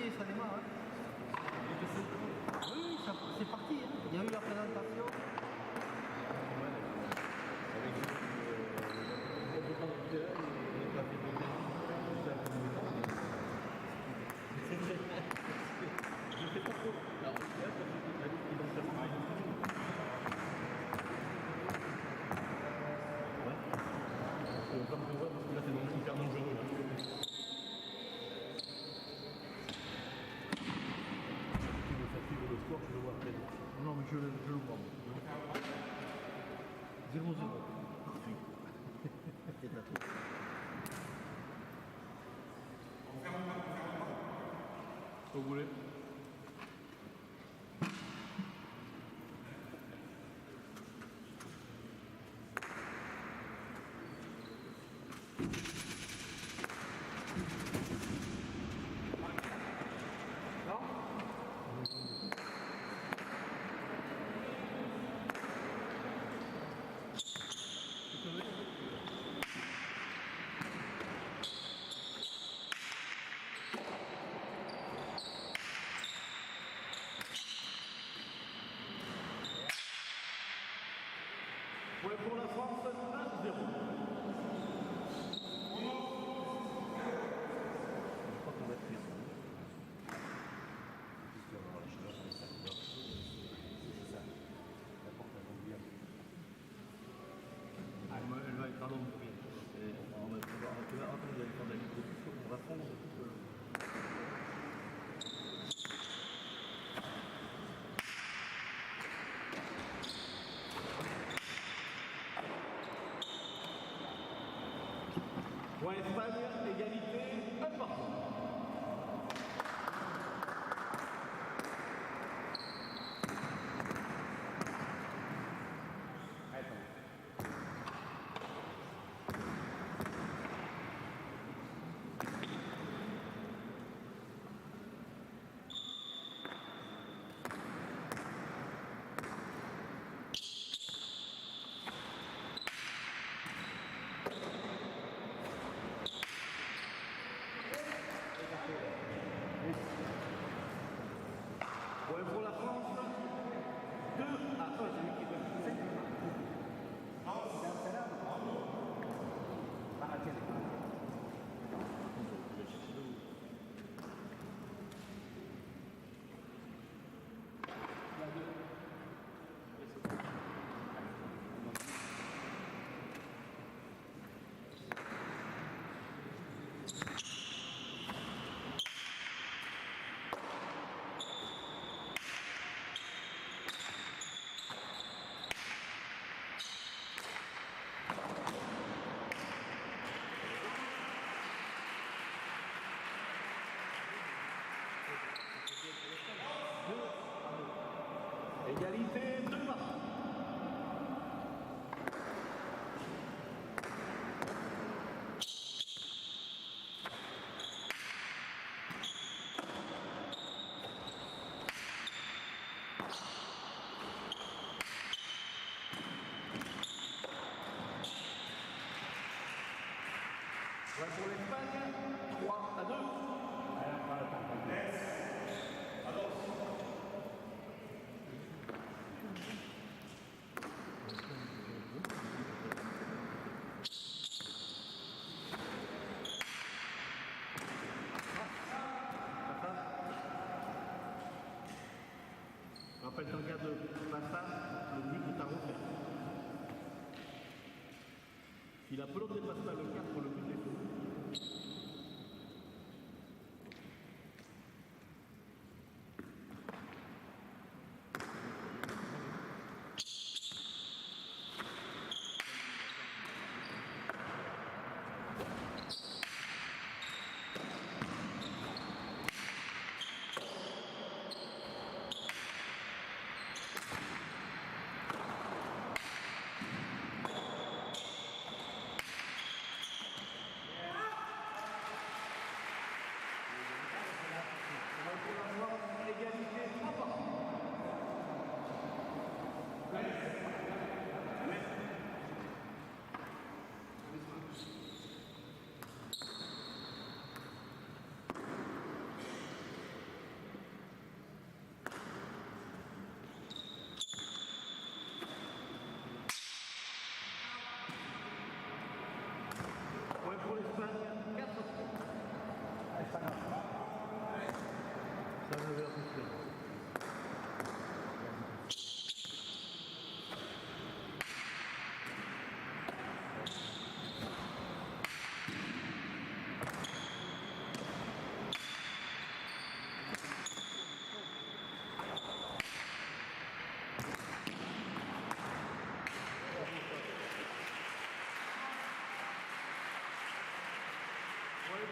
et ça démarre. Hein. Oui, c'est parti. Hein. Il y a eu la présentation. Je fais pas trop. Alors, là, ça fait qu'ils vont faire ouais. Comme tu vois, parce que là, c'est hyper dangereux. Si tu veux faire suivre le score, je le vois après. Non, mais je le vois. 0-0. Parfait. C'est pas trop. Vous voulez? Ouais, pour la France, 1-0. Elle va être à l'ombre. On va attendre de faire de la ligne de fusion, on va prendre tout le... Point Espagne, égalité, un partout. Ouais, pour la France, 2-1. C'est lui qui fait. Égalité, 2 partout. Ouais, pour l'Espagne, 3-2. Je rappelle qu'en cas de passage, le but est à refaire. Si la pelote dépasse pas le 4, le but est faux.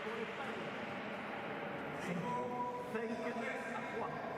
pour l'Espagne. 5 à 3.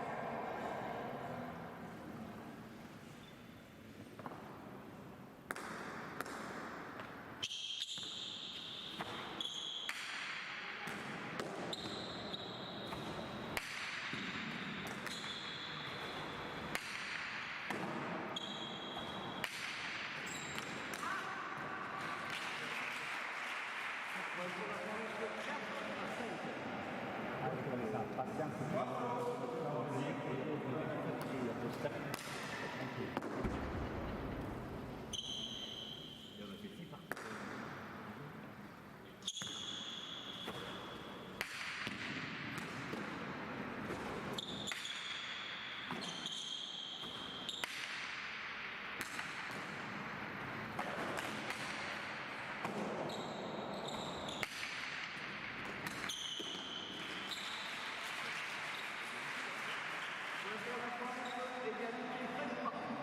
Égalité 5 parties.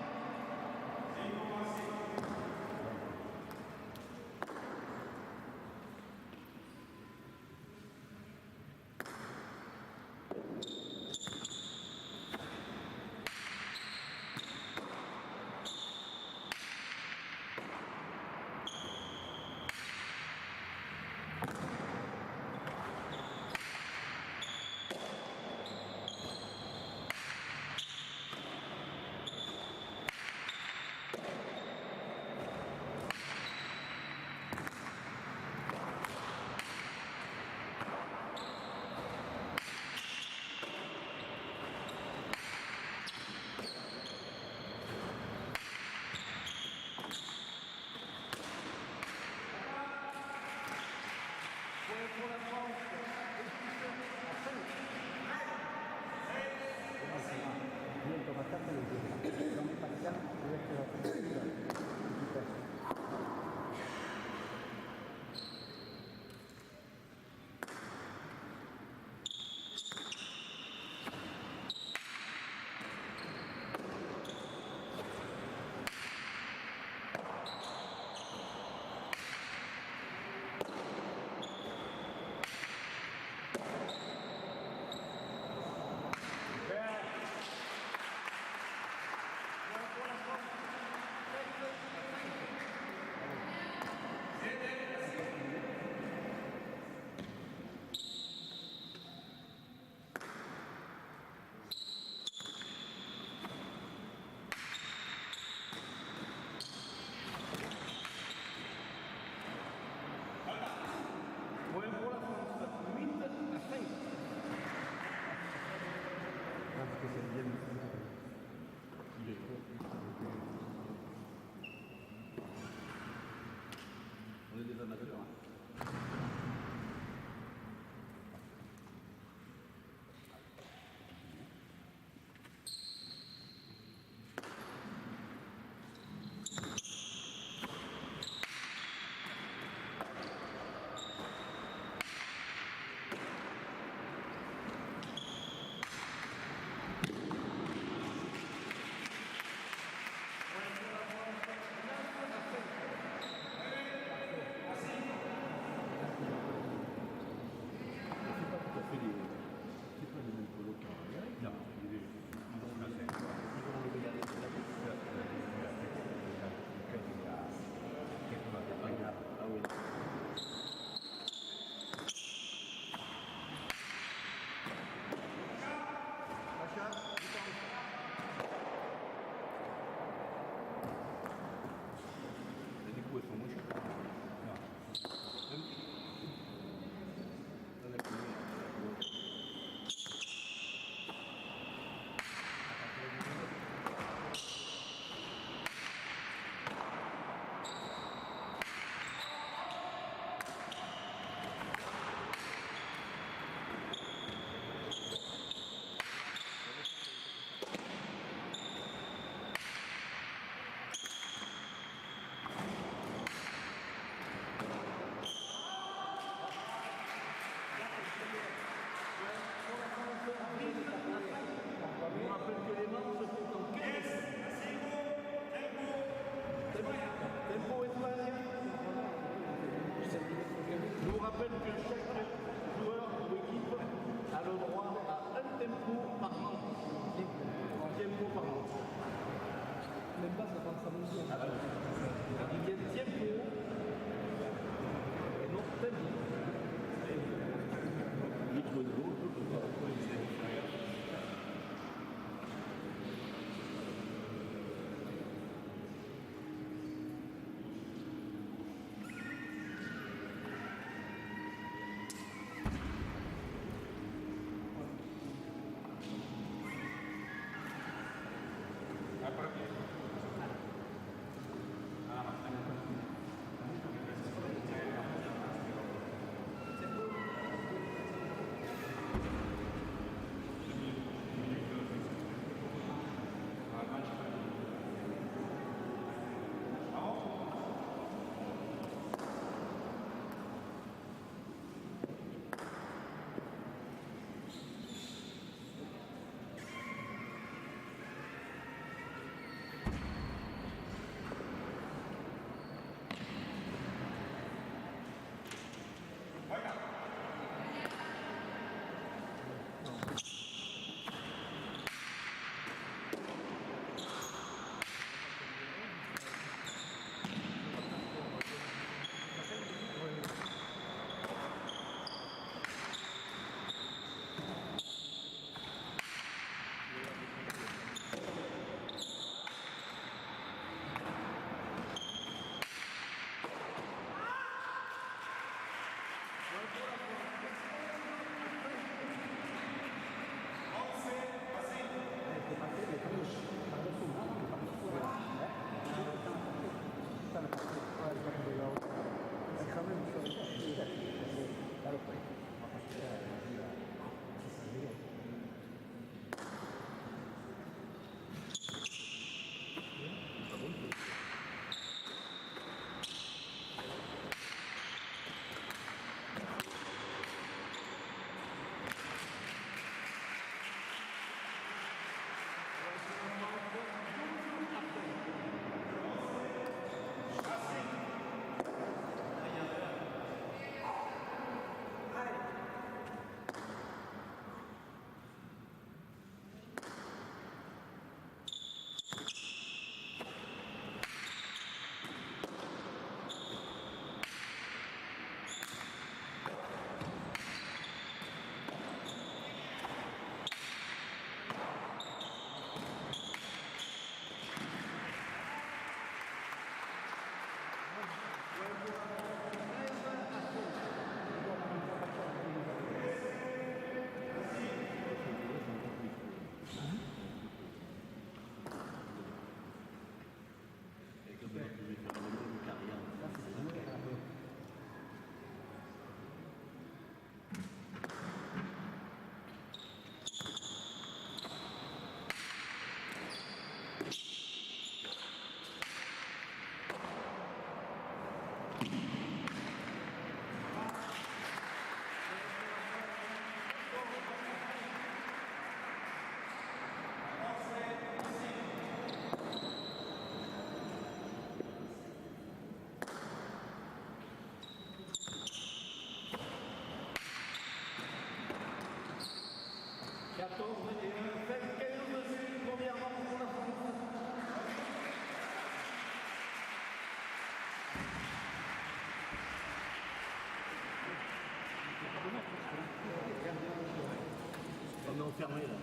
On est enfermé là.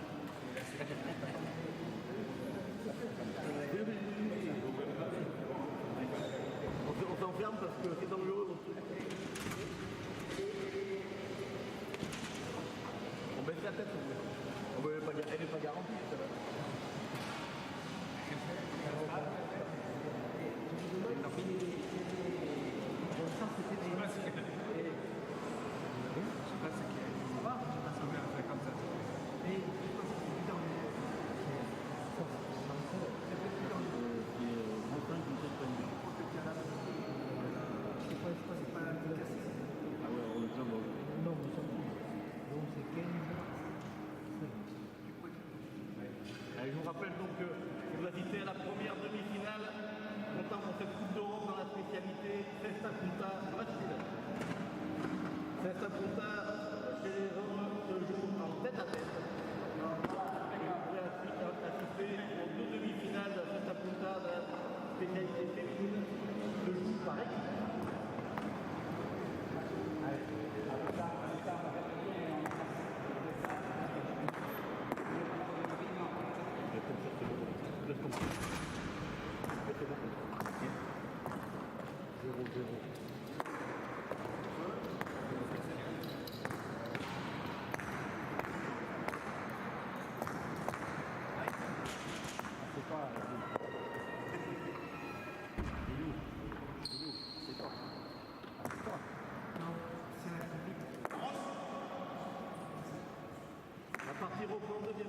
On s'enferme parce que c'est dangereux. On baisse la tête. Elle n'est pas garantie. Ça va. Allez, je vous rappelle donc que vous assistez à la première demi-finale comptant pour cette Coupe d'Europe dans la spécialité Cesta Punta masculin. Cesta Punta chez les hommes se joue en tête-à-tête. Et vous pourrez assister aux deux demi-finales de Cesta Punta de la spécialité féminine se joue par équipe. La partie reprend deuxième.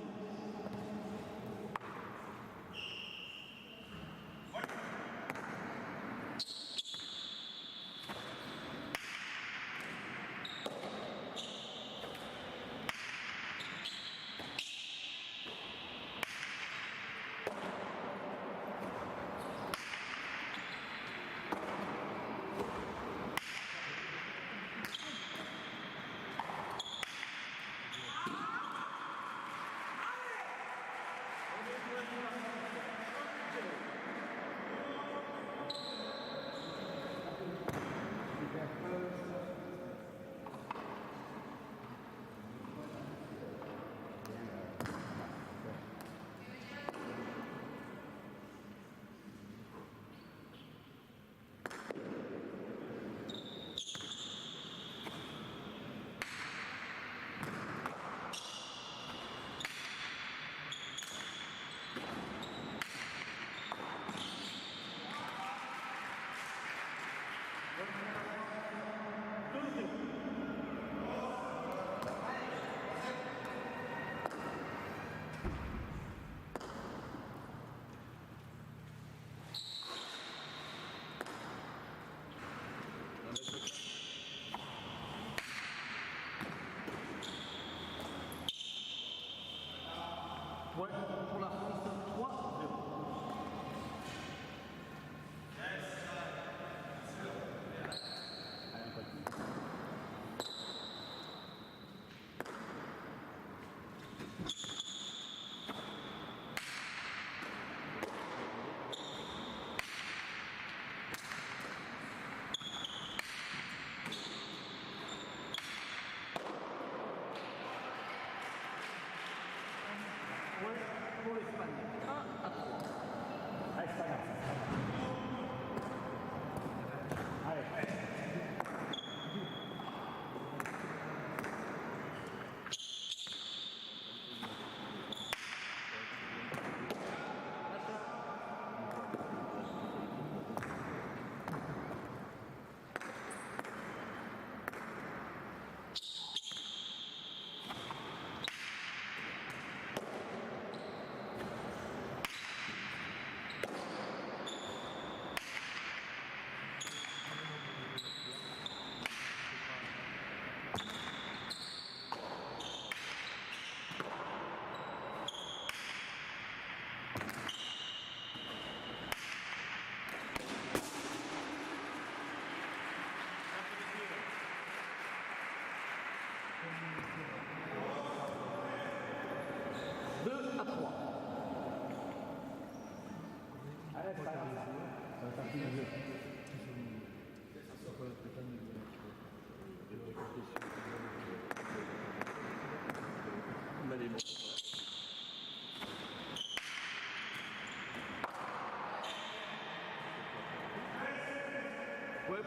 Ouais,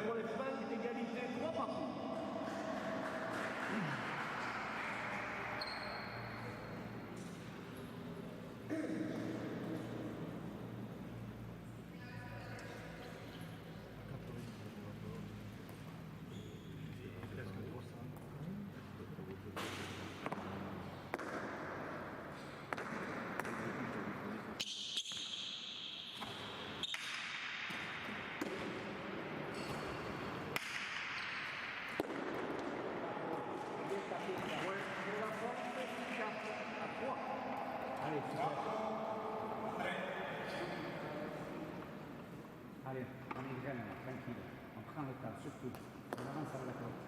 pour l'Espagne, égalité 3 partout. Allez, on est calme, tranquille. On prend le temps, surtout. On avance à la porte.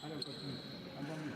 Allez, on continue. Un bon but.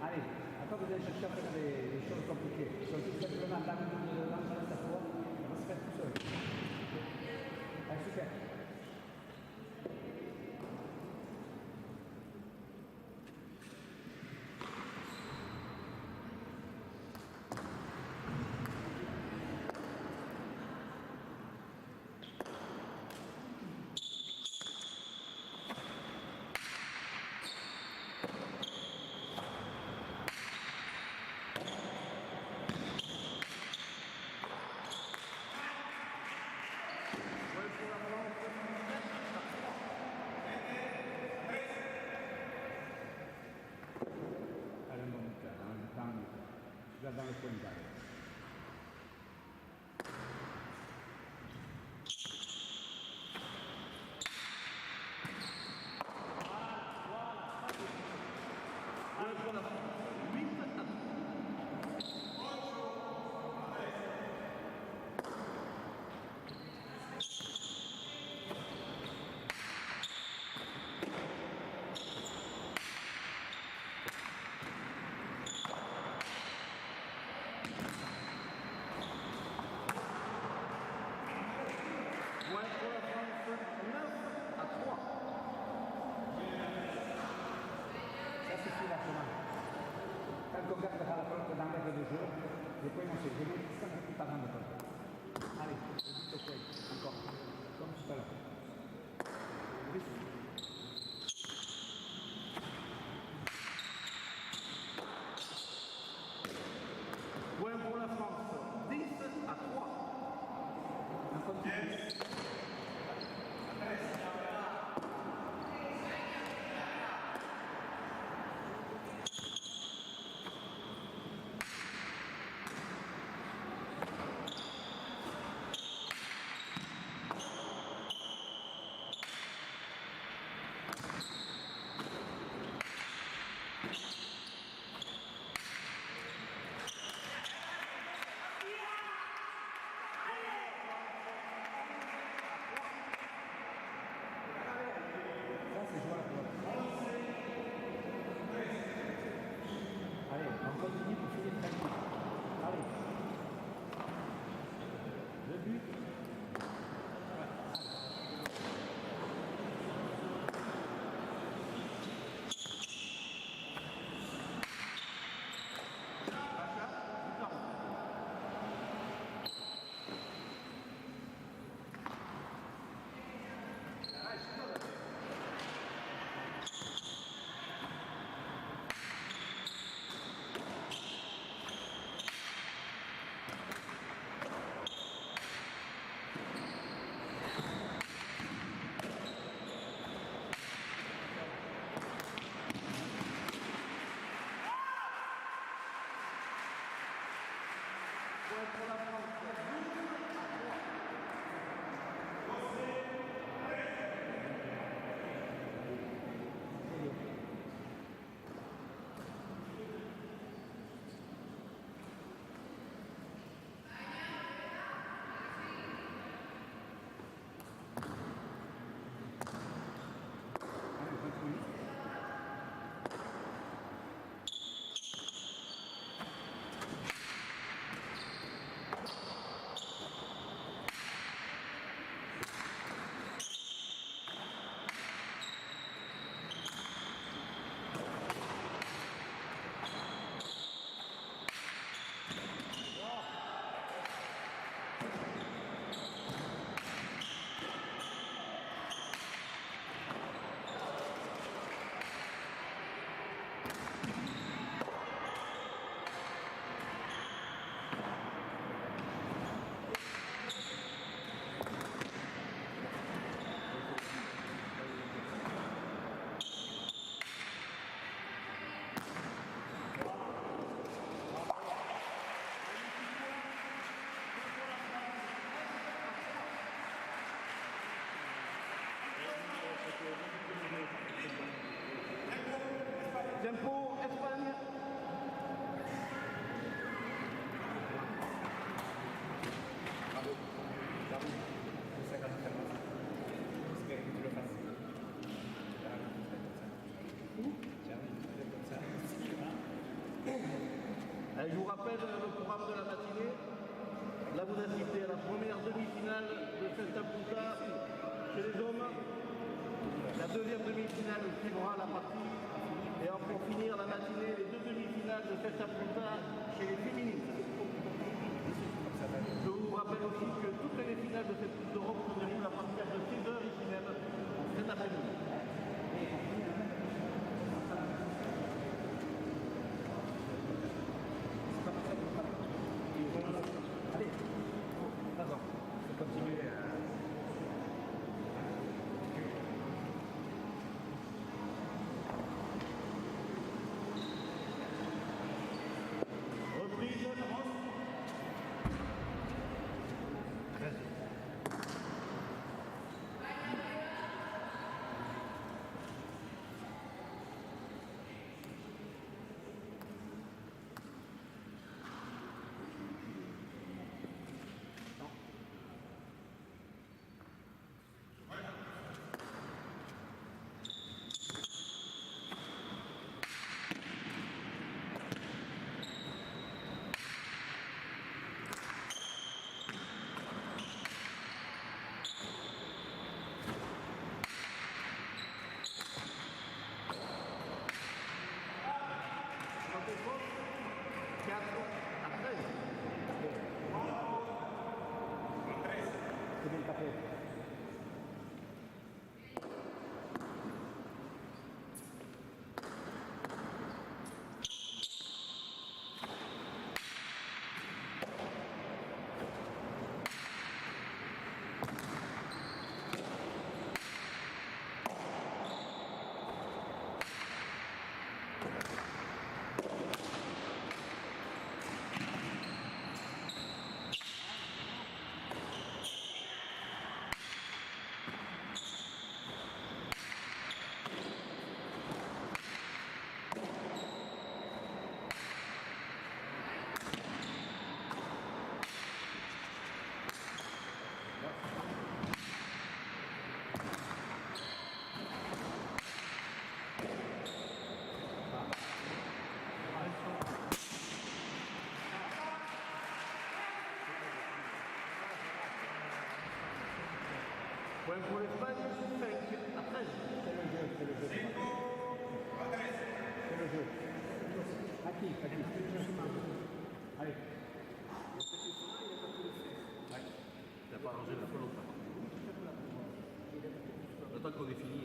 Allez, attends, vous allez chercher à faire des choses compliquées. Si on tout simplement l'enjeu de sa foi, on va se faire tout seul. Allez, super. Allez, un bon but, dans le coin d'arrêt. Ça suffit largement. Quand on gardera la pelote dans l'air de jeu, les points vont se gêner 5 minutes avant de pelote. Allez, le but au point, encore, comme tout à l'heure. Point pour la France, 10 à 3. On continue. Tempo, Espagne. Bravo. Bravo. C'est ça quand tu commences. Parce que tu le fasses. Allez, je vous rappelle le programme de la matinée. Là, vous assistez à la première demi-finale de Festa Punta chez les hommes. La deuxième demi-finale suivra la partie. Et pour finir la matinée, les deux demi-finales de Festa Punta chez les féminines. Je vous rappelle aussi que toutes les finales de cette Coupe d'Europe se déroulent à partir de 6h ici même, cet après-midi. Allez, pardon, faut continuer à... Reprise, avance. C'est bien tapé. Point pour l'Espagne, 5 à 13. C'est le jeu, c'est le jeu. C'est le jeu. Aquí. Allez. Il n'a pas arrangé la pelote. Le temps qu'on ait fini.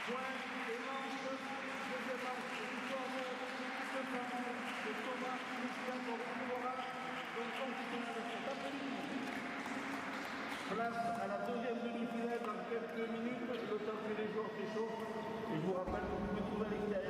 Point et manche, deuxième manche, victoire de Thomas Lucien pour Moura, donc contre-finale cet après-midi. Place à la deuxième demi-finale dans quelques minutes, le temps que les joueurs s'échauffent. Et je vous rappelle que vous pouvez trouver à l'extérieur